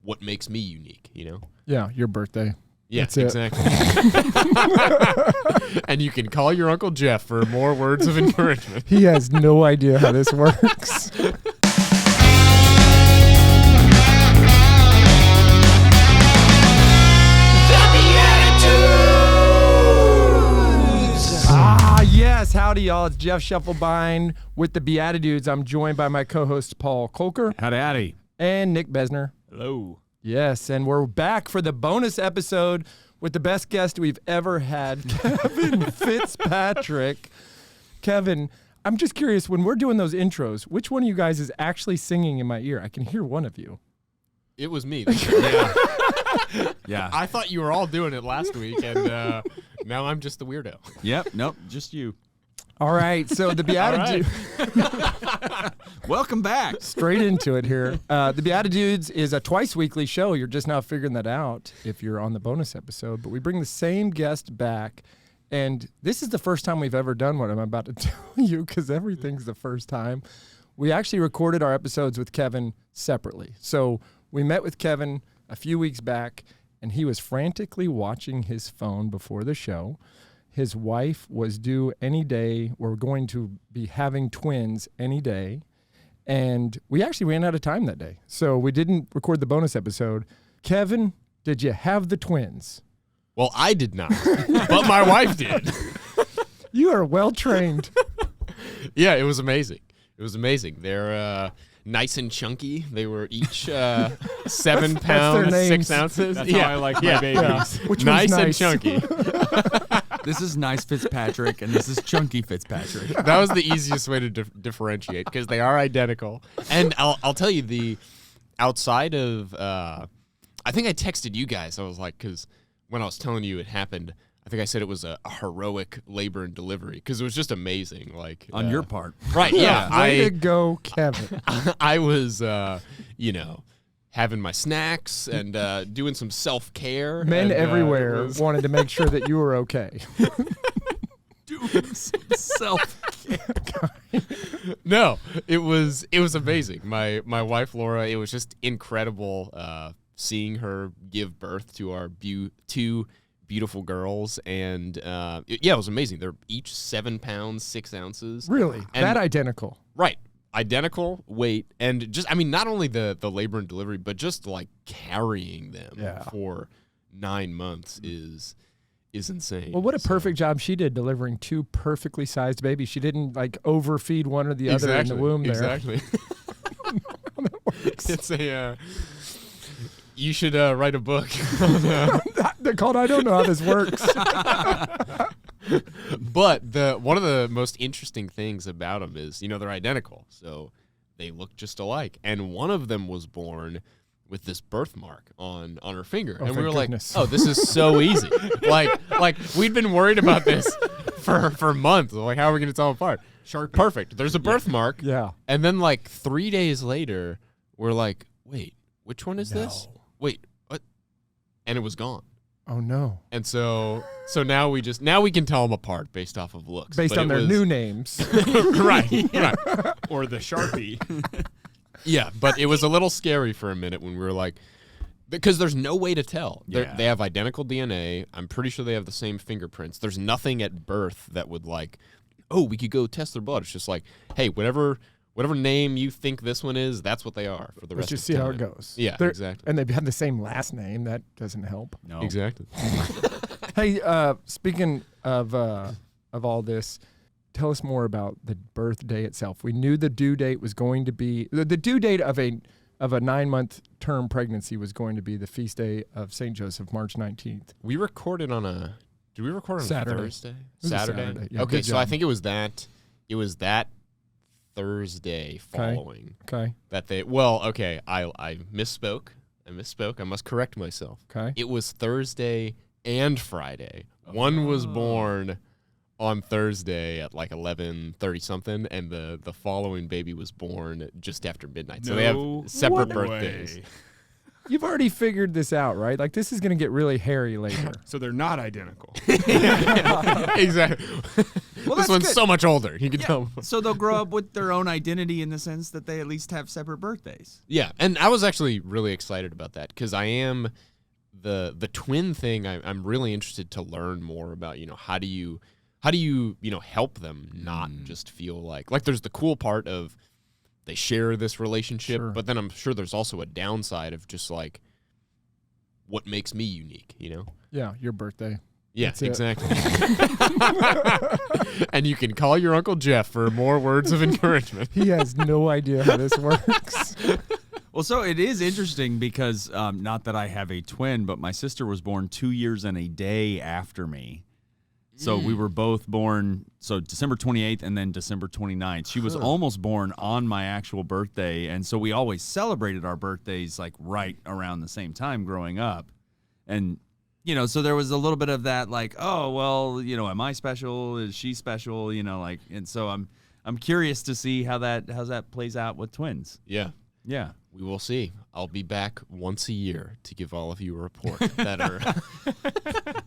what makes me unique, you know? Yeah, your birthday. Yeah, That's exactly. And you can call your Uncle Jeff for more words of encouragement. He has no idea how this works. Yes, howdy y'all. It's Jeff Scheffelbein with the BeatiDudes. I'm joined by my co-host Paul Kolker. Howdy. And Nick Besner. Hello. Yes, and we're back for the bonus episode with the best guest we've ever had, Kevin Fitzpatrick. Kevin, I'm just curious, when we're doing those intros, which one of you guys is actually singing in my ear? I can hear one of you. It was me. Yeah. I thought you were all doing it last week, and now I'm just the weirdo. Yep. Nope. Just you. All right, so the BeatiDudes. Welcome back. Straight into it here. The BeatiDudes is a twice weekly show. You're just now figuring that out if you're on the bonus episode. But we bring the same guest back. And this is the first time we've ever done what I'm about to tell you, because everything's the first time. We actually recorded our episodes with Kevin separately. So we met with Kevin a few weeks back, and he was frantically watching his phone before the show. His wife was due any day. We're going to be having twins any day. And we actually ran out of time that day. So we didn't record the bonus episode. Kevin, did you have the twins? Well, I did not, but my wife did. You are well trained. Yeah, it was amazing. It was amazing. They're nice and chunky. They were each 7 pounds, 6 ounces. That's how I like my babies. Yeah. Which Nice one's and nice? chunky. This is nice Fitzpatrick, and this is chunky Fitzpatrick. That was the easiest way to differentiate, because they are identical. And I'll tell you, the outside of I think I texted you guys. I was like, because when I was telling you it happened, I think I said it was a heroic labor and delivery, because it was just amazing. Like On your part. right? Yeah, Way to go, Kevin. I was having my snacks and doing some self-care. Men and, everywhere wanted to make sure that you were okay. Doing some self-care. No, it was amazing. My wife Laura, it was just incredible seeing her give birth to our two beautiful girls, and it was amazing. They're each 7 pounds 6 ounces. Really? And- That identical? Right. Identical weight, and just, I mean, not only the labor and delivery, but just like carrying them for 9 months is insane. Well, what a perfect job she did delivering two perfectly sized babies. She didn't like overfeed one or the other in the womb there. Exactly. It's a you should write a book. They're called I don't know how this works. But one of the most interesting things about them is, they're identical, so they look just alike. And one of them was born with this birthmark on her finger, and we were goodness. like, "Oh, this is so easy!" like we'd been worried about this for months. Like, how are we going to tell them apart? Sharpie. Perfect. There's a birthmark. Yeah. And then like 3 days later, we're like, "Wait, which one is this? Wait, what?" And it was gone. Oh no. And so now we can tell them apart based off of looks. Based on their new names. right. Or the Sharpie. Yeah, but it was a little scary for a minute when we were like, because there's no way to tell. Yeah. They have identical DNA. I'm pretty sure they have the same fingerprints. There's nothing at birth that would like, oh, we could go test their blood. It's just like, hey, whatever name you think this one is, that's what they are for the rest of the time. Let's just see how it goes. Yeah, exactly. And they've had the same last name. That doesn't help. No. Exactly. Hey, speaking of all this, tell us more about the birthday itself. We knew the due date was going to be the due date of a 9-month term pregnancy was going to be the feast day of St. Joseph, March 19th. We recorded on a. Did we record on Saturday. Thursday? It was a Saturday. Yeah, okay, good so I job. think it was that Thursday following Okay. that they. Well, okay, I misspoke. I must correct myself. Okay. It was Thursday and Friday. One was born on Thursday at like 11:30 something, and the following baby was born just after midnight. So they have separate birthdays. You've already figured this out, right? Like, this is going to get really hairy later. So they're not identical. Exactly. Well, This that's one's good. so much older. You can tell. So they'll grow up with their own identity in the sense that they at least have separate birthdays. Yeah, and I was actually really excited about that because I am the twin thing. I'm really interested to learn more about. How do you help them not just feel like there's the cool part of they share this relationship, Sure. but then I'm sure there's also a downside of just like what makes me unique. Yeah, your birthday. Yeah, That's it. exactly. And you can call your Uncle Jeff for more words of encouragement. He has no idea how this works. Well, so it is interesting because not that I have a twin, but my sister was born 2 years and a day after me. So we were both born, December 28th and then December 29th. She was almost born on my actual birthday. And so we always celebrated our birthdays like right around the same time growing up. And, so there was a little bit of that like, oh, well, am I special? Is she special? And so I'm curious to see how that plays out with twins. Yeah. Yeah. We will see. I'll be back once a year to give all of you a report that are.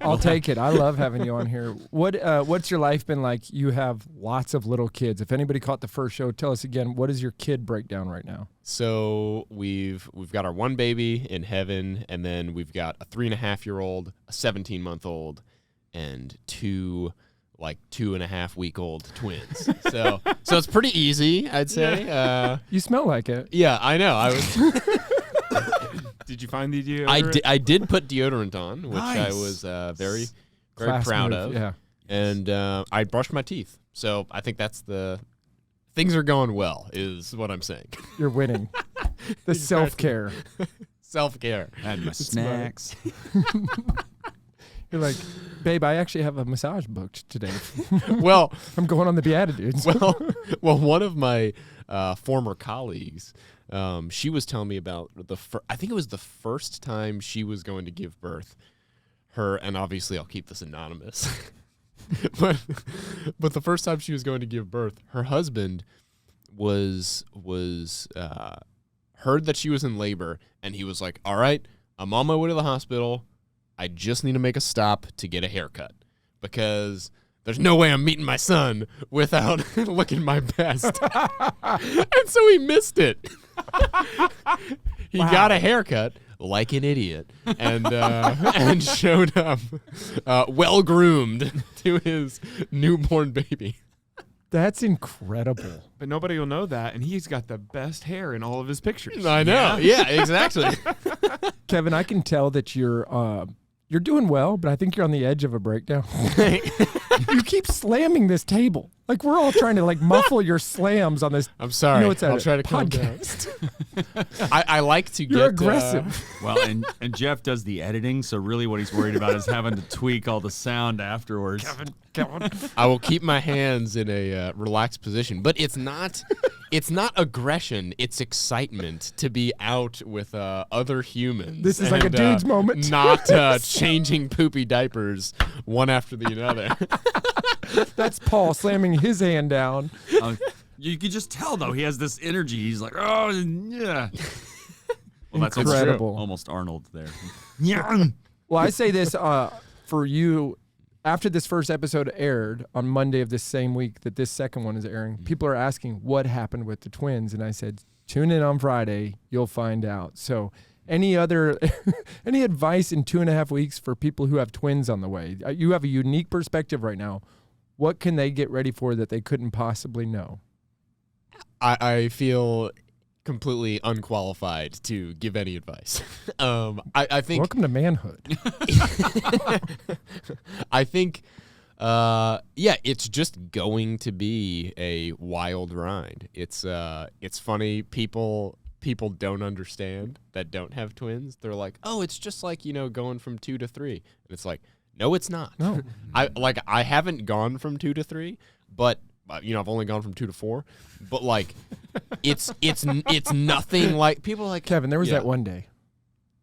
I'll take it. I love having you on here. What's your life been like? You have lots of little kids. If anybody caught the first show, tell us again, what is your kid breakdown right now? So we've got our one baby in heaven, and then we've got a 3.5-year-old, a 17-month-old, and two 2.5-week-old twins. So it's pretty easy, I'd say. You smell like it. Yeah, I know. I was. Did you find the deodorant? I did put deodorant on, which I Nice. was very Class proud move, of. Yeah. And I brushed my teeth. So I think that's things are going well, is what I'm saying. You're winning. The self-care. Self-care. Had my snacks. You're like, babe, I actually have a massage booked today. Well, I'm going on the BeatiDudes. well, one of my former colleagues, she was telling me about I think it was the first time she was going to give birth. And obviously I'll keep this anonymous, but the first time she was going to give birth, her husband was heard that she was in labor, and he was like, "All right, I'm on my way to the hospital. I just need to make a stop to get a haircut because there's no way I'm meeting my son without looking my best." And so he missed it. He got a haircut like an idiot and showed up well groomed to his newborn baby. That's incredible. But nobody will know that, and he's got the best hair in all of his pictures. I know. Yeah, exactly. Kevin, I can tell that you're doing well, but I think you're on the edge of a breakdown. You keep slamming this table. Like, we're all trying to muffle your slams on this. I'm sorry. It's I'll a try to calm down. podcast. I like to get You're aggressive. Well, and Jeff does the editing, so really what he's worried about is having to tweak all the sound afterwards. Kevin. I will keep my hands in a relaxed position, but it's not aggression. It's excitement to be out with other humans. This is like a dude's moment. Not changing poopy diapers one after the other. That's Paul slamming his hand down. You can just tell, though, he has this energy. He's like, oh, yeah. Well, that's Incredible. almost Arnold there. Yeah. Well, I say this for you. After this first episode aired on Monday of this same week that this second one is airing, people are asking what happened with the twins. And I said, tune in on Friday. You'll find out. So any advice in 2.5 weeks for people who have twins on the way? You have a unique perspective right now. What can they get ready for that they couldn't possibly know? I feel completely unqualified to give any advice. I think. Welcome to manhood. I think, it's just going to be a wild ride. It's funny. People don't understand that don't have twins. They're like, oh, it's just like, going from 2 to 3. And it's like, no, it's not. No. I haven't gone from 2 to 3, but I've only gone from 2 to 4. But it's nothing like people are like Kevin, there was that one day.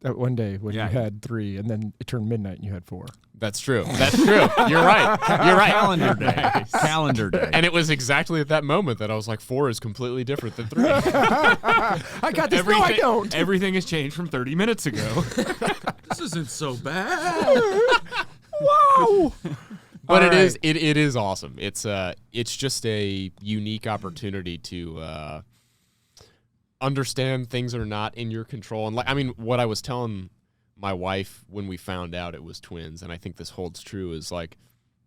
That one day when Yeah. you had 3, and then it turned midnight and you had 4. That's true. That's true. You're right. You're right. Calendar day. Calendar day. And it was exactly at that moment that I was like, 4 is completely different than 3. I got this. No, I don't. Everything has changed from 30 minutes ago. This isn't so bad. Wow. But All it is awesome. It's just a unique opportunity to understand things are not in your control. And like, I mean, what I was telling my wife when we found out it was twins, and I think this holds true, is like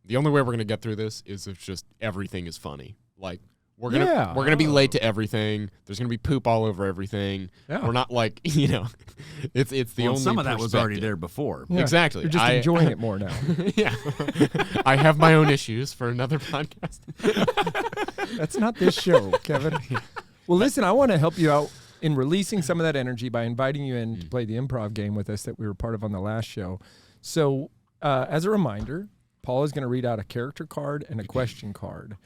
the only way we're gonna get through this is if just everything is funny. Like we're gonna be late to everything. There's gonna be poop all over everything. Yeah. We're not like it's the only. Some of that was already perspective. there before. Yeah. Exactly. You're just enjoying it more now. Yeah. I have my own issues for another podcast. That's not this show, Kevin. Well, listen, I want to help you out in releasing some of that energy by inviting you in to play the improv game with us that we were part of on the last show. So, as a reminder, Paul is going to read out a character card and a question card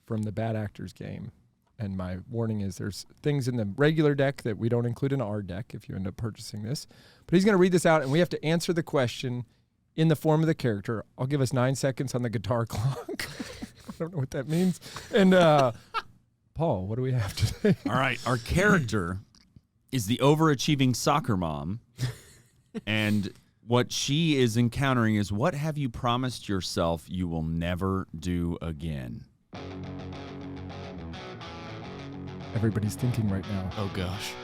from the Bad Actors game. And my warning is there's things in the regular deck that we don't include in our deck if you end up purchasing this. But he's going to read this out, and we have to answer the question in the form of the character. I'll give us 9 seconds on the guitar clock. I don't know what that means. And Paul, what do we have today? All right. Our character is the overachieving soccer mom. And what she is encountering is, what have you promised yourself you will never do again? Everybody's thinking right now. Oh gosh.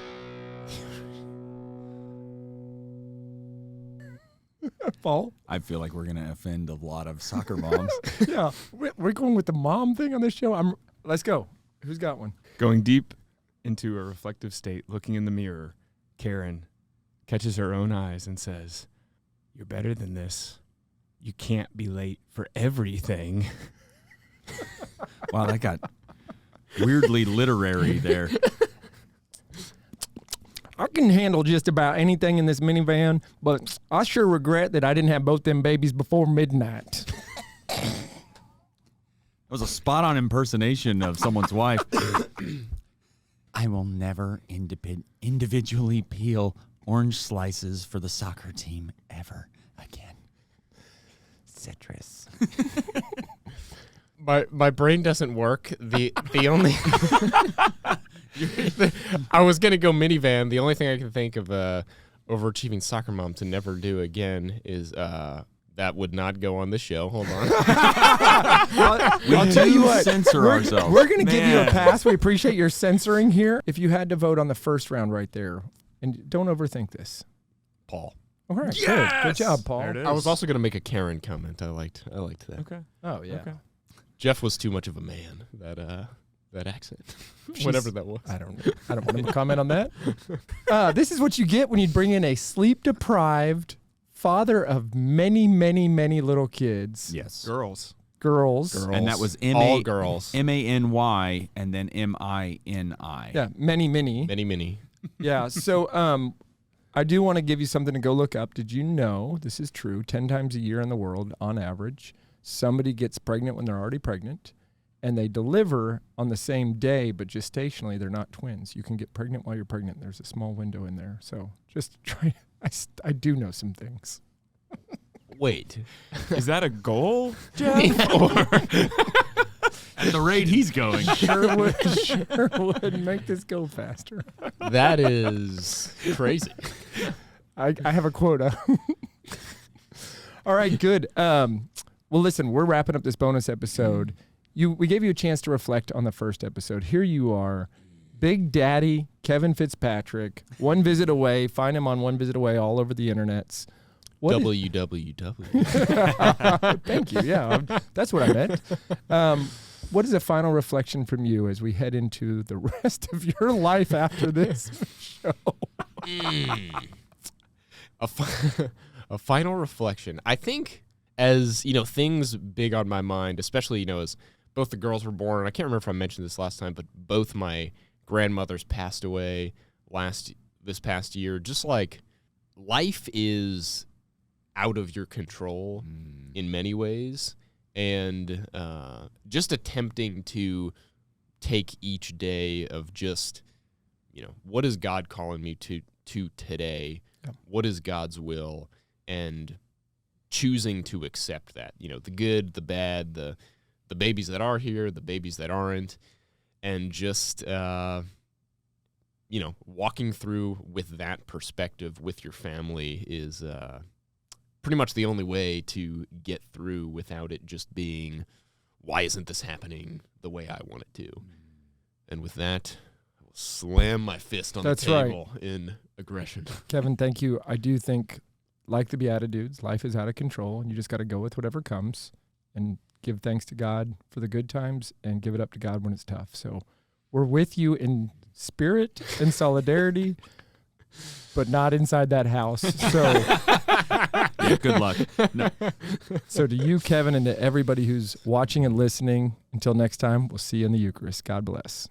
Paul? I feel like we're going to offend a lot of soccer moms. Yeah, we're going with the mom thing on this show. Let's go. Who's got one? Going deep into a reflective state, looking in the mirror, Karen catches her own eyes and says, "You're better than this. You can't be late for everything." Wow, that got weirdly literary there. I can handle just about anything in this minivan, but I sure regret that I didn't have both them babies before midnight. That was a spot-on impersonation of someone's wife. I will never individually peel orange slices for the soccer team ever again. Citrus. My brain doesn't work. The only I was gonna go minivan. The only thing I can think of overachieving soccer mom to never do again is that would not go on the show. Hold on. I'll tell you what. Censor ourselves. We're going to give you a Man. pass. We appreciate your censoring here. If you had to vote on the first round right there, and don't overthink this. Paul. All right, Yes! good job, Paul. There it is. I was also gonna make a Karen comment. I liked that. Okay. Oh yeah. Okay. Jeff was too much of a man. That accent, whatever that was. I don't want to comment on that. This is what you get when you bring in a sleep-deprived father of many, many, many little kids. Yes. Girls. Girls. And that was All girls. M-A-N-Y and then M-I-N-I. Yeah, many, many. Many. Yeah, so I do want to give you something to go look up. Did you know, this is true, 10 times a year in the world, on average, somebody gets pregnant when they're already pregnant, and they deliver on the same day, but gestationally, they're not twins. You can get pregnant while you're pregnant. There's a small window in there. So just try. I do know some things. Wait. Is that a goal, Jeff? At the rate he's going. Sure would make this go faster. That is crazy. I have a quota. All right, good. Well, listen, we're wrapping up this bonus episode. We gave you a chance to reflect on the first episode. Here you are, Big Daddy Kevin Fitzpatrick, one visit away. Find him on One Visit Away all over the internets. www. Thank you. Yeah, that's what I meant. What is a final reflection from you as we head into the rest of your life after this show? A final reflection. I think, as things big on my mind, especially as both the girls were born. I can't remember if I mentioned this last time, but both my grandmothers passed away this past year. Just like life is out of your control in many ways, and just attempting to take each day of just what is God calling me to today what is God's will, and choosing to accept that, the good, the bad, the babies that are here, the babies that aren't, and just, walking through with that perspective with your family is pretty much the only way to get through without it just being, why isn't this happening the way I want it to? And with that, I will slam my fist on the table in aggression. Kevin, thank you. I do think, like the BeatiDudes, life is out of control, and you just got to go with whatever comes and give thanks to God for the good times and give it up to God when it's tough. So we're with you in spirit and solidarity, but not inside that house. So good luck. No. So to you, Kevin, and to everybody who's watching and listening, until next time, we'll see you in the Eucharist. God bless.